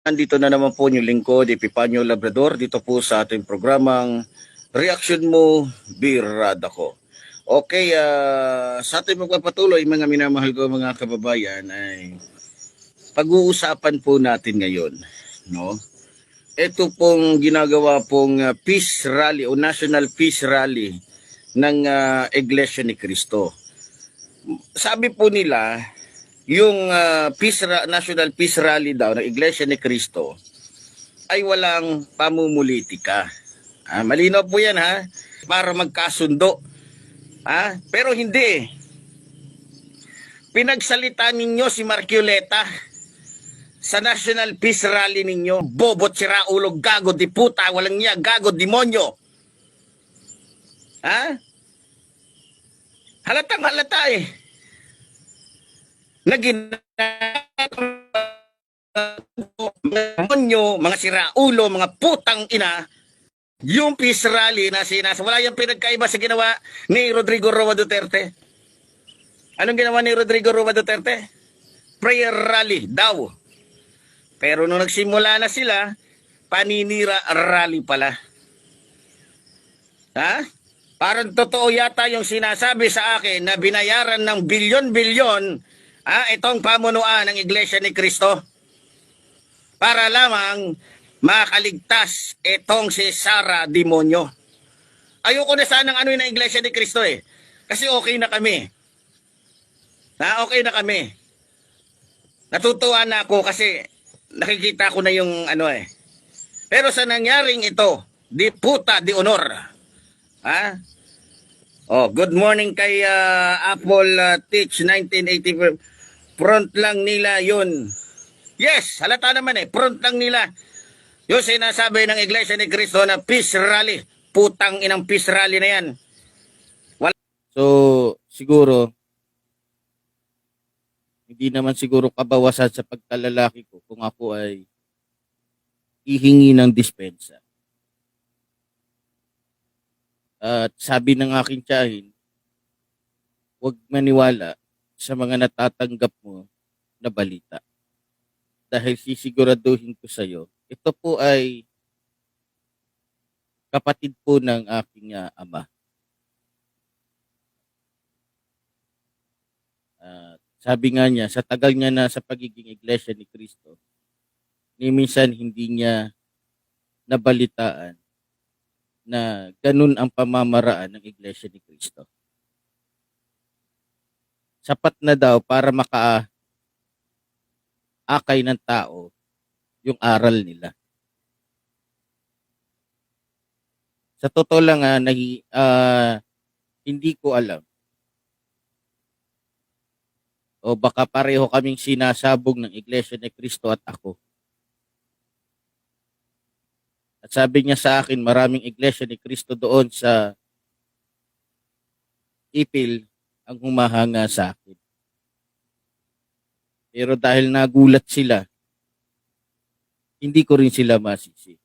Nandito na naman po yung lingkod, Epipanyo Labrador, dito po sa ating programang Reaction Mo, Birada Ko. Okay, sa ating magpapatuloy, mga minamahal ko mga kababayan, ay pag-uusapan po natin ngayon, no? Ito pong ginagawa pong Peace Rally o National Peace Rally ng Iglesia ni Cristo. Sabi po nila, yung National Peace Rally daw ng Iglesia ni Cristo ay walang pamumulitika. Malinaw po yan ha, para magkasundo. Pero hindi. Pinagsalita ninyo si Marcoleta sa National Peace Rally ninyo. Bobot, siraulo, gago, di puta, walang niya, gago, demonyo. Halatang halata eh. Mga siraulo, mga putang ina, yung peace rally na wala yung pinagkaiba sa ginawa ni Rodrigo Roa Duterte. Anong ginawa ni Rodrigo Roa Duterte? Prayer rally daw. Pero nung nagsimula na sila, paninira rally pala. Parang totoo yata yung sinasabi sa akin na binayaran ng bilyon-bilyon itong pamunuan ng Iglesia ni Cristo para lamang makaligtas itong si Sara Demonyo. Ayoko na sanang ano yung Iglesia ni Cristo eh. Kasi okay na kami. Okay na kami. Natutuwa na ako kasi nakikita ko na yung ano eh. Pero sa nangyaring ito, di puta, di honor. Good morning kay Apple Teach 1984. Front lang nila yun. Yes, halata naman eh. Front lang nila. Yung sinasabi ng Iglesia ni Cristo na peace rally. Putang inang peace rally na yan. So, siguro, hindi naman siguro kabawasan sa pagkalalaki ko kung ako ay ihingi ng dispensa. At sabi ng aking tiyahin, huwag maniwala sa mga natatanggap mo na balita. Dahil sisiguraduhin ko sa iyo, ito po ay kapatid po ng aking ama. Sabi nga niya, sa tagal niya na sa pagiging Iglesia ni Cristo, ni minsan hindi niya nabalitaan na ganun ang pamamaraan ng Iglesia ni Cristo. Sapat na daw para makaakay ng tao yung aral nila. Sa totoo lang hindi ko alam. O baka pareho kaming sinasabog ng Iglesia ni Cristo at ako. At sabi niya sa akin, maraming Iglesia ni Cristo doon sa Ipil ang humahanga sa akin. Pero dahil nagulat sila, hindi ko rin sila masisi.